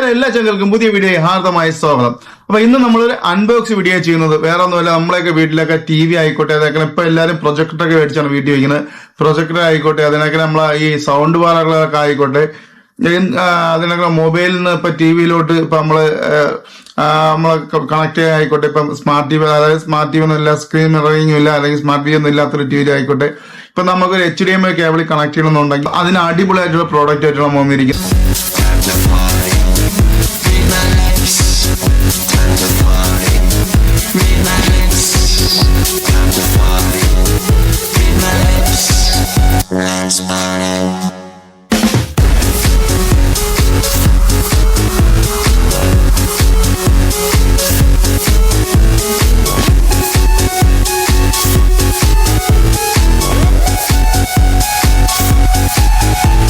നമസ്കാരം എല്ലാ ചങ്ങൾക്കും പുതിയ വീഡിയോ ഹാർദമായ സ്വാഗതം. അപ്പൊ ഇന്ന് നമ്മളൊരു അൺബോക്സ് വീഡിയോ ചെയ്യുന്നത് വേറെ ഒന്നുമല്ല, നമ്മളെയൊക്കെ വീട്ടിലൊക്കെ ടി വി ആയിക്കോട്ടെ, അതൊക്കെ ഇപ്പൊ എല്ലാവരും പ്രൊജക്ടറൊക്കെ മേടിച്ചാണ് വീഡിയോ വയ്ക്കുന്നത്. പ്രൊജക്ടർ ആയിക്കോട്ടെ, അതിനൊക്കെ നമ്മളെ ഈ സൗണ്ട് ബാറുകളൊക്കെ ആയിക്കോട്ടെ, അതിനൊക്കെ മൊബൈലിൽ നിന്ന് ഇപ്പൊ ടി വിയിലോട്ട് ഇപ്പൊ നമ്മള് കണക്ട് ആയിക്കോട്ടെ, ഇപ്പം സ്മാർട്ട് ടി വി, അതായത് സ്മാർട്ട് ടി വി ഒന്നും ഇല്ല, സ്ക്രീൻ മിററിംഗും ഇല്ല, അല്ലെങ്കിൽ സ്മാർട്ട് ടി വി ഒന്നും ഇല്ലാത്തൊരു ടി വി ആയിക്കോട്ടെ, ഇപ്പൊ നമുക്കൊരു HDMI കേബിളിൽ കണക്ട് ചെയ്യണമെന്നുണ്ടെങ്കിൽ അതിന് അടിപൊളിയായിട്ടുള്ള പ്രോഡക്റ്റ് ആയിട്ടുള്ള വന്നിരിക്കും.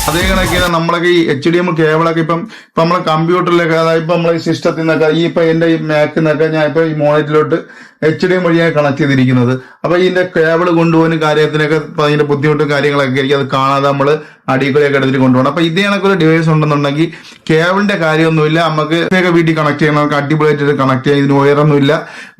അതേ കണക്കിന് നമ്മളൊക്കെ ഈ HDMI കേബിളൊക്കെ ഇപ്പം നമ്മളെ കമ്പ്യൂട്ടറിലൊക്കെ, അതായത് ഇപ്പൊ നമ്മളെ സിസ്റ്റത്തിൽ നിന്നൊക്കെ ഇപ്പൊ എന്റെ ഈ മാക്കിൽ നിന്നൊക്കെ ഞാൻ ഇപ്പൊ ഈ മോണിറ്ററിലോട്ട് HDMI വഴിയാണ് കണക്ട് ചെയ്തിരിക്കുന്നത്. അപ്പൊ ഇതിന്റെ കേബിൾ കൊണ്ടുപോകുന്ന കാര്യത്തിനൊക്കെ അതിന്റെ ബുദ്ധിമുട്ടും കാര്യങ്ങളൊക്കെ ആയിരിക്കും. അത് കാണാതെ നമ്മൾ അടിക്കൂടെയൊക്കെ എടുത്തിട്ട് കൊണ്ടുപോകണം. അപ്പൊ ഇത് കണക്കൊരു ഡിവൈസ് ഉണ്ടെന്നുണ്ടെങ്കിൽ കേബിളിന്റെ കാര്യമൊന്നുമില്ല, നമുക്ക് വീട്ടിൽ കണക്ട് ചെയ്യണം, നമുക്ക് അടിപൊളിയായിട്ട് കണക്ട് ചെയ്യാം. ഇതിന് വയറൊന്നുമില്ല,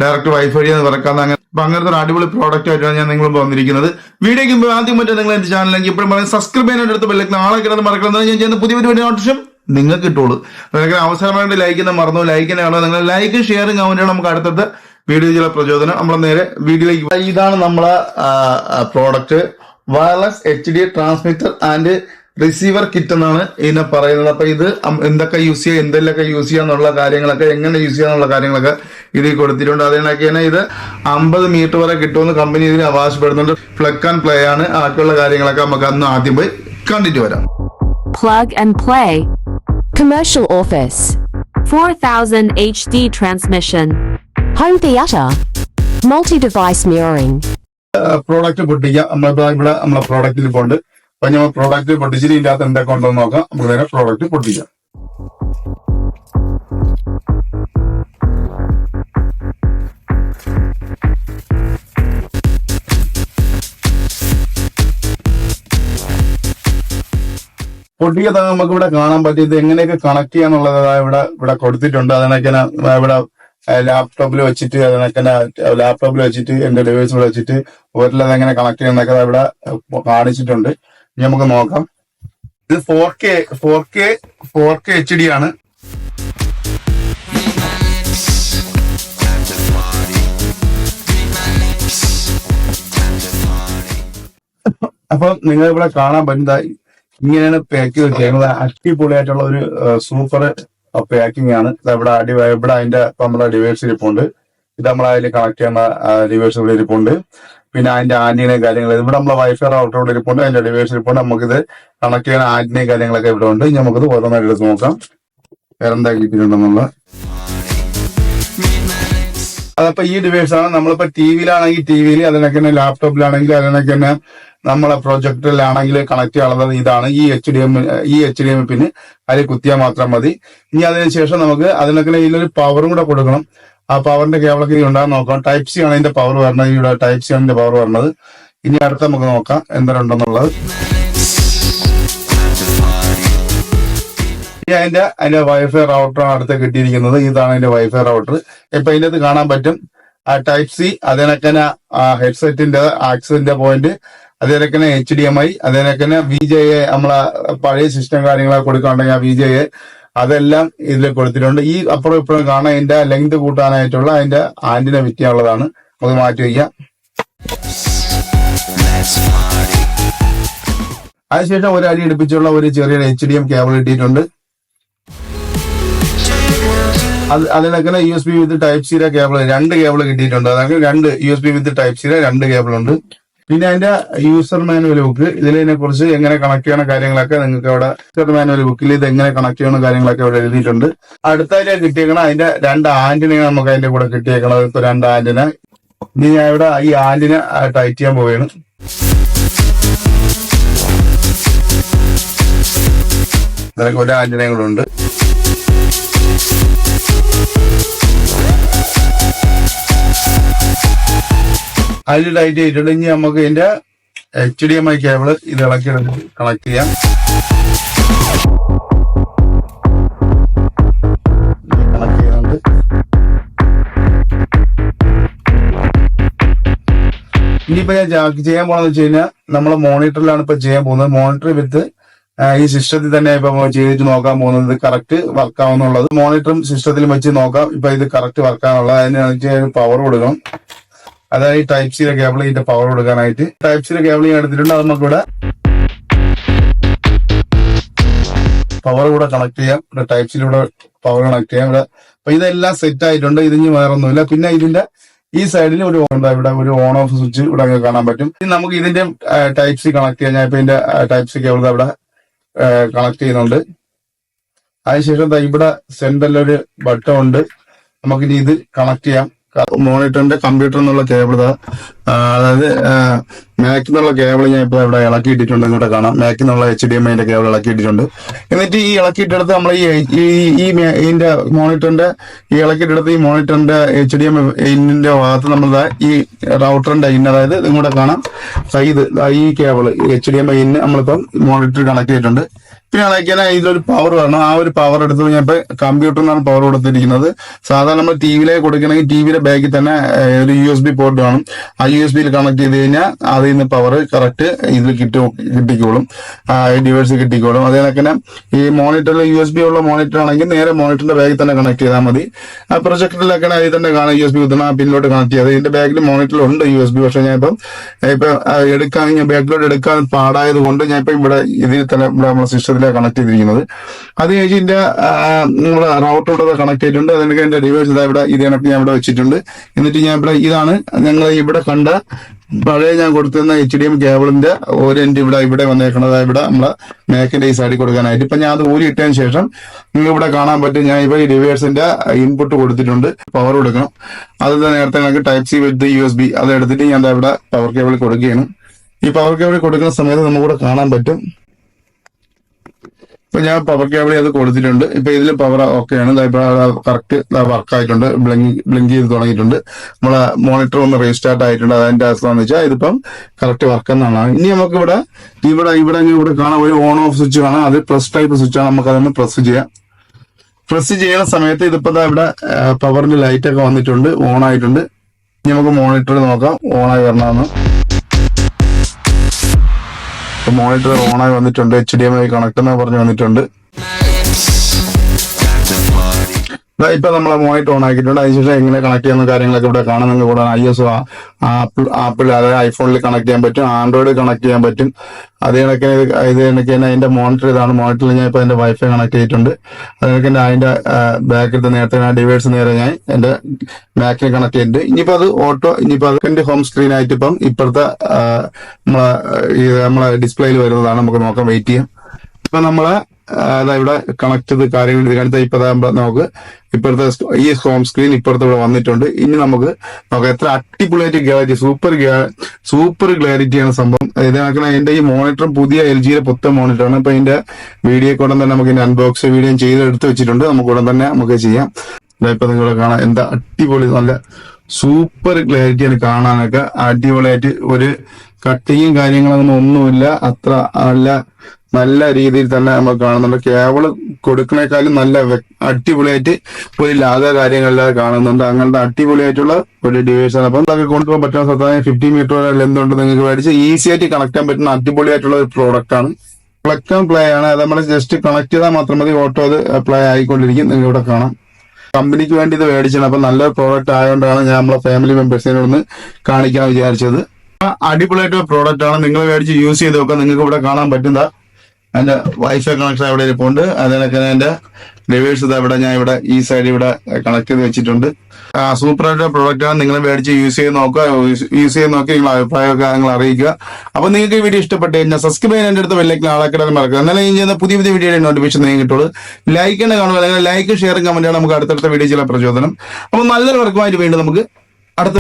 ഡയറക്റ്റ് വൈഫൈ വറക്കാന്ന് അങ്ങനെ. അപ്പൊ അങ്ങനത്തെ ഒരു അടിപൊളി പ്രോഡക്റ്റ് ആയിട്ടാണ് ഞാൻ നിങ്ങൾ വന്നിരിക്കുന്നത്. വീഡിയോക്ക് ആദ്യം പറ്റും നിങ്ങൾ എന്റെ ചാനലിലേക്ക് ഇപ്പോഴും പറയാൻ സബ്സ്ക്രൈബ് ചെയ്യാനായിട്ട് എടുത്ത് ബെല്ലൈക്കൺ നാളെ കിടന്ന് മറക്കുന്നത് ഞാൻ ചെയ്യുന്ന പുതിയ പുതിയ നോട്ടിഫിക്കേഷൻ നിങ്ങൾക്ക് കിട്ടുള്ളൂ. അതൊക്കെ അവസരമായിട്ട് ലൈക്ക് ചെയ്യുന്ന മറന്നു, ലൈക്കിനാണോ നിങ്ങൾ ലൈക്കും ഷെയറും കമന്റാണ് നമുക്ക് അടുത്തത് വീഡിയോ ചില പ്രചോദനം. നമ്മൾ നേരെ വീഡിയോയിലേക്ക്. ഇതാണ് നമ്മളെ product, wireless HD transmitter and receiver kit എന്നാണ് ഇതിനെ പറയുന്നത്. അപ്പൊ ഇത് എന്തൊക്കെ യൂസ് ചെയ്യുക, എന്തെല്ലൊക്കെ യൂസ് ചെയ്യാന്നുള്ള കാര്യങ്ങളൊക്കെ, എങ്ങനെ യൂസ് ചെയ്യാന്നുള്ള കാര്യങ്ങളൊക്കെ ഇതിൽ കൊടുത്തിട്ടുണ്ട്. അതിനൊക്കെ തന്നെ ഇത് 50 മീറ്റർ വരെ കിട്ടുമെന്ന് കമ്പനി ഇതിന് അവകാശപ്പെടുന്നുണ്ട്. പ്ലഗ് ആൻഡ് പ്ലേ ആണ്. ബാക്കിയുള്ള കാര്യങ്ങളൊക്കെ നമുക്ക് അന്ന് ആദ്യം പോയി കണ്ടിട്ട് വരാം. Plug and play. Commercial office. 4000 HD transmission. Home theater. Multi-device mirroring. Product പൊട്ടിക്കാം. ഇവിടെ നമ്മളെ പ്രോഡക്റ്റിൽ പോണ്ട്. അപ്പൊ നമ്മൾ പ്രോഡക്റ്റ് പൊട്ടിച്ചിട്ട് ഇതിന്റെ അകത്ത് എന്തൊക്കെ ഉണ്ടെന്ന് നോക്കാം. നമുക്ക് നേരെ പ്രോഡക്റ്റ് പൊട്ടിക്കാം. പൊട്ടിക്കത്ത് നമുക്ക് ഇവിടെ കാണാൻ പറ്റിയത് എങ്ങനെയൊക്കെ കണക്ട് ചെയ്യാന്നുള്ളത് ഇവിടെ കൊടുത്തിട്ടുണ്ട്. അതിനൊക്കെ ഇവിടെ ലാപ്ടോപ്പിൽ വെച്ചിട്ട്, അതിനൊക്കെ ലാപ്ടോപ്പിൽ വെച്ചിട്ട് എന്റെ ഡിവൈസിൽ വെച്ചിട്ട് ഒരിലത് എങ്ങനെ കണക്ട് ചെയ്യുന്നതൊക്കെ ഇവിടെ കാണിച്ചിട്ടുണ്ട്. ഇനി നമുക്ക് നോക്കാം. ഇത് 4K HD ആണ്. അപ്പൊ നിങ്ങൾ ഇവിടെ കാണാൻ പറ്റുന്നതായി ഇങ്ങനെയാണ് പാക്ക് ചെയ്തിരിക്കുന്നത്. അടിപൊളിയായിട്ടുള്ള ഒരു സൂപ്പർ പാക്കിംഗ് ആണ്. ഇവിടെ അതിന്റെ നമ്മളെ ഡിവൈസ് ഇരിപ്പുണ്ട്. ഇത് നമ്മൾ അതിൽ കണക്ട് ചെയ്യുന്ന ഡിവൈസ് ഇവിടെ ഇരിപ്പുണ്ട്. പിന്നെ അതിന്റെ ആന്റിനെയും കാര്യങ്ങൾ ഇവിടെ നമ്മളെ വൈഫൈ റൗട്ടർ ഇവിടെ ഇരിപ്പുണ്ട്. അതിന്റെ ഡിവൈസ് ഇരിപ്പുണ്ട്. നമുക്കിത് കണക്ട് ചെയ്യുന്ന ആന്റിനെയും കാര്യങ്ങളൊക്കെ ഇവിടെ ഉണ്ട്. നമുക്കിത് ഓരോന്നായിട്ട് എടുത്ത് നോക്കാം വേറെന്താ കിട്ടിയിട്ടുണ്ടെന്നുള്ള. അതപ്പോ ഈ ഡിവൈസ് ആണ്. നമ്മളിപ്പോ ടിവിയിലാണെങ്കിൽ ടിവിയിൽ, അതിനൊക്കെ തന്നെ ലാപ്ടോപ്പിലാണെങ്കിൽ അതിനൊക്കെ തന്നെ നമ്മളെ പ്രൊജക്ടറിലാണെങ്കിൽ കണക്ട് ചെയ്യാനുള്ളത് ഇതാണ്. ഈ HDMI പിന്നെ അതിൽ കുത്തിയാൽ മാത്രം മതി. ഇനി അതിനുശേഷം നമുക്ക് അതിനൊക്കെ ഇതിലൊരു പവറും കൂടെ കൊടുക്കണം. ആ പവറിന്റെ കേബിളൊക്കെ ഉണ്ടാകാൻ നോക്കാം. ടൈപ്പ് സി ആണ് ഇതിന്റെ പവർ വരുന്നത്. ഇവിടെ ടൈപ്പ് സി ആണ് ഇതിന്റെ പവർ വരുന്നത്. ഇനി അടുത്ത നമുക്ക് നോക്കാം എന്തുണ്ടെന്നുള്ളത്. അതിന്റെ വൈഫൈ റൗട്ടറാണ് അടുത്ത് കിട്ടിയിരിക്കുന്നത്. ഇതാണ് അതിന്റെ വൈഫൈ റൗട്ടർ. ഇപ്പൊ ഇതിന്റെ അത് കാണാൻ പറ്റും. ആ ടൈപ്പ് സി, അതിനൊക്കെ ഹെഡ്സെറ്റിന്റെ ആക്സിന്റെ പോയിന്റ്, അതിനൊക്കെ HDMI, അതിനൊക്കെ VGA, നമ്മളെ പഴയ സിസ്റ്റം കാര്യങ്ങളൊക്കെ കൊടുക്കാനുണ്ടെങ്കിൽ ആ VGA അതെല്ലാം ഇതിൽ കൊടുത്തിട്ടുണ്ട്. ഈ അപ്പുറം ഇപ്പുറം കാണാൻ അതിന്റെ ലെങ്ത് കൂട്ടാനായിട്ടുള്ള അതിന്റെ ആന്റിനെ ഫിറ്റ് ചെയ്യാനുള്ളതാണ്. അത് മാറ്റി വയ്ക്കാം. അതിനുശേഷം ഒരു അടി എടുപ്പിച്ചുള്ള ഒരു ചെറിയ HDMI കേബിൾ കിട്ടിയിട്ടുണ്ട്. അതിനൊക്കെ USB വിത്ത് ടൈപ്പ് സിയുടെ കേബിൾ 2 കേബിൾ കിട്ടിയിട്ടുണ്ട്. അതായത് 2 USB വിത്ത് ടൈപ്പ് സിയുടെ 2 കേബിൾ ഉണ്ട്. പിന്നെ അതിന്റെ യൂസർ മാനുവൽ ബുക്ക്, ഇതിനെ കുറിച്ച് എങ്ങനെ കണക്ട് ചെയ്യണ കാര്യങ്ങളൊക്കെ നിങ്ങൾക്ക് അവിടെ യൂസർ മാനുവൽ ബുക്കിൽ ഇത് എങ്ങനെ കണക്ട് ചെയ്യണ കാര്യങ്ങളൊക്കെ ഇവിടെ എഴുതിയിട്ടുണ്ട്. അടുത്തതിലേക്ക് കിട്ടിയേക്കണം അതിന്റെ 2 ആന്റിനെയാണ് നമുക്ക് അതിന്റെ കൂടെ കിട്ടിയേക്കണത്. ഇപ്പൊ 2 ആന്റിന. ഇനി ഞാൻ ഇവിടെ ഈ ആന്റിനെ ടൈറ്റ് ചെയ്യാൻ പോവുകയാണ്. ഇതിനൊക്കെ ഒരു ആന്റിനയും കൂടെ ഉണ്ട്. അതിൽ ടൈറ്റ് ചെയ്തിട്ടുണ്ട്. ഇനി നമുക്ക് ഇതിന്റെ HDMI കേബിള് ഇത് ഇളക്കി കണക്ട് ചെയ്യാം. ഇനിയിപ്പോ ഞാൻ ചെയ്യാൻ പോണെന്ന് വെച്ച് കഴിഞ്ഞാൽ നമ്മളെ മോണിറ്ററിലാണ് ഇപ്പൊ ചെയ്യാൻ പോകുന്നത്. മോണിറ്റർ വിത്ത് ഈ സിസ്റ്റത്തിൽ തന്നെ ഇപ്പൊ ചെയ്തിട്ട് നോക്കാൻ പോകുന്നത് കറക്റ്റ് വർക്ക് ആവുന്നുള്ളത്. മോണിറ്ററും സിസ്റ്റത്തിലും വെച്ച് നോക്കാം ഇപ്പൊ ഇത് കറക്റ്റ് വർക്ക് ആവുന്നുള്ളത്. അതിന് പവർ കൊടുക്കണം. അതായത് ഈ ടൈപ്പ് സിയുടെ കേബിൾ ഇതിന്റെ പവർ കൊടുക്കാനായിട്ട് ടൈപ്പ് സിയുടെ കേബിൾ ഞാൻ എടുത്തിട്ടുണ്ട്. അത് നമുക്കിവിടെ പവർ കൂടെ കണക്ട് ചെയ്യാം. ഇവിടെ ടൈപ്പ് സിയിലൂടെ പവർ കണക്ട് ചെയ്യാം. ഇവിടെ അപ്പൊ ഇതെല്ലാം സെറ്റ് ആയിട്ടുണ്ട്. ഇതിന് വേറൊന്നുമില്ല. പിന്നെ ഇതിന്റെ ഈ സൈഡിൽ ഒരു ഇവിടെ ഒരു ഓൺ ഓഫ് സ്വിച്ച് ഇവിടെ കാണാൻ പറ്റും. നമുക്ക് ഇതിന്റെ ടൈപ്പ് സി കണക്ട് ചെയ്യാൻ ഞാൻ ഇപ്പൊ ഇതിന്റെ ടൈപ്പ് സി കേബിൾ അവിടെ കണക്ട് ചെയ്യുന്നുണ്ട്. അതിനുശേഷം ഇവിടെ സെന്ററിൽ ഒരു ബട്ടൺ ഉണ്ട്. നമുക്കിനി ഇത് കണക്ട് ചെയ്യാം. മോണിറ്ററിന്റെ കമ്പ്യൂട്ടർ എന്നുള്ള കേബിൾ അതായത് മാക്കിൽ നിന്നുള്ള കേബിൾ ഞാൻ ഇപ്പൊ ഇവിടെ ഇളക്കിയിട്ടിട്ടുണ്ട്. ഇങ്ങോട്ട് കാണാം. മാക്കിൽ നിന്നുള്ള HDMI കേബിൾ ഇളക്കിയിട്ടുണ്ട്. എന്നിട്ട് ഈ ഇളക്കിയിട്ടെടുത്ത് നമ്മൾ ഇതിന്റെ മോണിറ്ററിന്റെ ഈ ഇളക്കിയിട്ടെടുത്ത് ഈ മോണിറ്ററിന്റെ HDMI ഇന്നിന്റെ ഭാഗത്ത് നമ്മൾ ഈ റൗട്ടറിന്റെ ഇന്ന് അതായത് ഇങ്ങോട്ട് കാണാം. ഇത് ഈ കേബിൾ HDMI ഇന്ന് നമ്മളിപ്പം മോണിറ്റർ കണക്ട് ചെയ്തിട്ടുണ്ട്. പിന്നെ അതൊക്കെയാണ് ഇതിലൊരു പവർ വേണം. ആ ഒരു പവർ എടുത്ത് ഞാൻ ഇപ്പൊ കമ്പ്യൂട്ടറിനാണ് പവർ കൊടുത്തിരിക്കുന്നത്. സാധാരണ നമ്മൾ ടിവിയിലേക്ക് കൊടുക്കണമെങ്കിൽ ടിവിയുടെ ബാക്കിൽ തന്നെ ഒരു USB പോർട്ട് വേണം. ആ USB-യിൽ കണക്ട് ചെയ്ത് കഴിഞ്ഞാൽ അതിൽ നിന്ന് പവർ കറക്റ്റ് ഇതിൽ കിട്ടിക്കോളും. ഡിവൈസ് കിട്ടിക്കോളും. അതേപോലെ തന്നെ ഈ മോണിറ്ററിൽ USB ഉള്ള മോണിറ്റർ ആണെങ്കിൽ നേരെ മോണിറ്ററിന്റെ ബാഗിൽ തന്നെ കണക്ട് ചെയ്താൽ മതി. ആ പ്രൊജക്ടറിലൊക്കെ അതിൽ തന്നെ കാണാം USB കുത്തണം. ആ പിന്നിലോട്ട് കണക്ട് ചെയ്ത് ഇതിന്റെ ബാഗിൽ മോണിറ്ററിലുണ്ട് USB. പക്ഷെ ഞാൻ ഇപ്പൊ എടുക്കാൻ ബാക്കിലോട്ട് എടുക്കാൻ പാടായത് കൊണ്ട് ഞാൻ ഇപ്പൊ ഇവിടെ ഇതിൽ തന്നെ ഇവിടെ നമ്മുടെ സിസ്റ്റത്തിലെ കണക്ട് ചെയ്തിരിക്കുന്നത്. അത് കഴിഞ്ഞ് ഇതിന്റെ നമ്മുടെ റൗട്ടറോട് കണക്ട് ചെയ്തിട്ടുണ്ട്. അതിനൊക്കെ എന്റെ ഡിവൈസ് ഇവിടെ ഇത് കണക്ക് ഞാൻ ഇവിടെ വെച്ചിട്ടുണ്ട്. എന്നിട്ട് ഞാൻ ഇവിടെ ഇതാണ് ഞങ്ങൾ ഇവിടെ കണ്ട പഴയ ഞാൻ കൊടുത്തിരുന്ന HDMI കേബിളിന്റെ ഒരു എൻഡ് ഇവിടെ വന്നേക്കണത്. ഇവിടെ നമ്മളെ മാക്കിന്റെ ഈ സൈഡിൽ കൊടുക്കാനായിട്ട് ഇപ്പൊ ഞാൻ അത് ഊരിയിട്ടതിന് ശേഷം നിങ്ങൾ ഇവിടെ കാണാൻ പറ്റും. ഞാൻ ഇപ്പൊ ഈ ഡിവൈസിന്റെ ഇൻപുട്ട് കൊടുത്തിട്ടുണ്ട്. പവർ കൊടുക്കണം. അത് നേരത്തെ ഞങ്ങൾക്ക് ടൈപ്പ് സി വിത്ത് USB അത് എടുത്തിട്ട് ഞാൻ ഇവിടെ പവർ കേബിൾ കൊടുക്കുകയാണ്. ഈ പവർ കേബിൾ കൊടുക്കുന്ന സമയത്ത് നമുക്കിവിടെ കാണാൻ പറ്റും. ഇപ്പൊ ഞാൻ പവർ കേബിൾ അത് കൊടുത്തിട്ടുണ്ട്. ഇപ്പൊ ഇതിൽ പവർ ഓക്കെയാണ്. കറക്റ്റ് വർക്ക് ആയിട്ടുണ്ട്. ബ്ലിങ്ക് ചെയ്ത് തുടങ്ങിയിട്ടുണ്ട്. നമ്മളെ മോണിറ്റർ ഒന്ന് റീസ്റ്റാർട്ട് ആയിട്ടുണ്ട്. അതിന്റെ അവസ്ഥ വെച്ചാൽ ഇതിപ്പം കറക്റ്റ് വർക്ക് എന്നാണ്. ഇനി നമുക്ക് ഇവിടെ കാണാം ഒരു ഓൺ ഓഫ് സ്വിച്ച് കാണാം. അത് പ്ലസ് ടൈപ്പ് സ്വിച്ച് ആണ്. നമുക്ക് അതൊന്ന് പ്രസ് ചെയ്യാം. പ്രസ് ചെയ്യുന്ന സമയത്ത് ഇതിപ്പോ ഇവിടെ പവറിന്റെ ലൈറ്റ് ഒക്കെ വന്നിട്ടുണ്ട്. ഓൺ ആയിട്ടുണ്ട്. ഇനി നമുക്ക് മോണിറ്റർ നോക്കാം ഓണായി വരണമെന്ന്. മോണിറ്റർ ഓണായി വന്നിട്ടുണ്ട്. HDMI കണക്ട് എന്ന് പറഞ്ഞ് വന്നിട്ടുണ്ട്. ഇപ്പൊ നമ്മളെ മോണിറ്റർ ഓൺ ആക്കിയിട്ടുണ്ട്. അതിനുശേഷം എങ്ങനെ കണക്ട് ചെയ്യുന്ന കാര്യങ്ങളൊക്കെ ഇവിടെ കാണാൻ നിങ്ങൾക്ക് കൂടെ ISO ആപ്പിൾ അതായത് ഐഫോണിൽ കണക്ട് ചെയ്യാൻ പറ്റും. ആൻഡ്രോയിഡ് കണക്ട് ചെയ്യാൻ പറ്റും. അത് കണക്ക് തന്നെ അതിന്റെ മോണിറ്റർ ഇതാണ്. മോണിറ്ററിൽ ഞാൻ ഇപ്പൊ എന്റെ വൈഫൈ കണക്ട് ചെയ്തിട്ടുണ്ട്. അതൊക്കെ അതിന്റെ ബാക്കിലത്തെ നേരത്തെ ഡി-വേഴ്സ് നേരെ ഞാൻ എന്റെ ബാക്കിൽ കണക്ട് ചെയ്തിട്ടുണ്ട്. ഇനിയിപ്പോ അത് ഓട്ടോ ഇനിയിപ്പോ അതിന്റെ ഹോം സ്ക്രീൻ ആയിട്ട് ഇപ്പം ഇപ്പോഴത്തെ നമ്മളെ ഡിസ്പ്ലേയിൽ വരുന്നതാണ്. നമുക്ക് നോക്കാം. വെയിറ്റ് ചെയ്യാം. ഇപ്പൊ നമ്മളെ ഇവിടെ കണക്ട് ചെയ്ത് കാര്യങ്ങൾ കാണിച്ചാൽ ഇപ്പൊ നമുക്ക് ഇപ്പോഴത്തെ ഈ ഹോം സ്ക്രീൻ ഇപ്പോഴത്തെ ഇവിടെ വന്നിട്ടുണ്ട്. ഇനി നമുക്ക് നോക്കാം എത്ര അടിപൊളിയായിട്ട് ക്ലാരിറ്റി സൂപ്പർ ക്ലാരിറ്റിയാണ് സംഭവം. ഇതാക്കണ എന്റെ ഈ മോണിറ്റർ പുതിയ LG-യുടെ പുത്തൻ മോണിറ്ററാണ്. ഇപ്പൊ ഇതിന്റെ വീഡിയോ കൂടെ തന്നെ നമുക്ക് ഇതിന്റെ അൺബോക്സ് വീഡിയോ ചെയ്തെടുത്ത് വെച്ചിട്ടുണ്ട്. നമുക്ക് ഉടൻ തന്നെ നമുക്ക് ചെയ്യാം. ഇപ്പൊ നിങ്ങളെ കാണാം എന്താ അടിപൊളി നല്ല സൂപ്പർ ക്ലാരിറ്റിയാണ് കാണാനൊക്കെ. അടിപൊളിയായിട്ട് ഒരു കട്ടിങ്ങും കാര്യങ്ങളൊന്നും ഒന്നുമില്ല. അത്ര നല്ല രീതിയിൽ തന്നെ നമ്മൾ കാണുന്നുണ്ട്. കേബിള് കൊടുക്കണേക്കാളും നല്ല അടിപൊളിയായിട്ട് ഒരു ലാഗ കാര്യങ്ങളില്ലാതെ കാണുന്നുണ്ട്. അങ്ങനത്തെ അടിപൊളിയായിട്ടുള്ള ഒരു ഡിവൈസാണ്. അപ്പം അതൊക്കെ കൊണ്ടുപോകാൻ പറ്റുന്ന സ്ഥലത്ത് 50 മീറ്റർ ലെന്ത് ഉണ്ട്. നിങ്ങൾക്ക് മേടിച്ച് ഈസി ആയിട്ട് കണക്ട് ചെയ്യാൻ പറ്റുന്ന അടിപൊളിയായിട്ടുള്ള ഒരു പ്രോഡക്റ്റ് ആണ്. പ്ലഗ് ആൻഡ് പ്ലേ ആണ്. അത് നമ്മൾ ജസ്റ്റ് കണക്ട് ചെയ്താൽ മാത്രം മതി. ഓട്ടോ അത് പ്ലേ ആയിക്കൊണ്ടിരിക്കും. നിങ്ങൾ ഇവിടെ കാണാം. കമ്പനിക്ക് വേണ്ടി ഇത് മേടിച്ചാണ്. അപ്പൊ നല്ലൊരു പ്രോഡക്റ്റ് ആയതുകൊണ്ടാണ് ഞാൻ നമ്മളെ ഫാമിലി മെമ്പേഴ്സിനെ ഒന്ന് കാണിക്കാൻ വിചാരിച്ചത്. അടിപൊളിയായിട്ടുള്ള പ്രോഡക്റ്റ് ആണ്. നിങ്ങൾ മേടിച്ച് യൂസ് ചെയ്ത് നോക്കാം. നിങ്ങൾക്ക് ഇവിടെ കാണാൻ പറ്റുന്ന അതിന്റെ വൈഫൈ കണക്ഷൻ അവിടെ ഇരിപ്പുണ്ട്. അതിനൊക്കെ എന്റെ ഡിവൈസ് ഇവിടെ ഞാൻ ഇവിടെ ഈ സൈഡ് ഇവിടെ കണക്ട് ചെയ്ത് വെച്ചിട്ടുണ്ട്. സൂപ്പർ ആയിട്ടുള്ള പ്രോഡക്റ്റ് ആണ്. നിങ്ങൾ മേടിച്ച് യൂസ് ചെയ്ത് നോക്കുക. യൂസ് ചെയ്ത് നോക്കി നിങ്ങളുടെ അഭിപ്രായമൊക്കെ നിങ്ങൾ അറിയിക്കുക. അപ്പൊ നിങ്ങൾക്ക് ഈ വീഡിയോ ഇഷ്ടപ്പെട്ട് കഴിഞ്ഞാൽ സബ്സ്ക്രൈബ് ചെയ്യാൻ എന്റെ അടുത്ത് ബെല്ലൈക്കൻ ആളാക്കിടാൻ മറക്കുക. എന്നാലും ഞാൻ ചെയ്യുന്ന പുതിയ വീഡിയോയുടെ നോട്ടിഫിക്കേഷൻ നിങ്ങൾക്ക് കിട്ടുള്ളൂ. ലൈക്ക് തന്നെ കാണുക. അല്ലെങ്കിൽ ലൈക്ക് ഷെയറും കമന്റാണ് നമുക്ക് അടുത്തടുത്ത വീഡിയോ ചില പ്രചോദനം. അപ്പൊ നല്ലൊരു വർക്കുമായിട്ട് വീണ്ടും നമുക്ക് അടുത്ത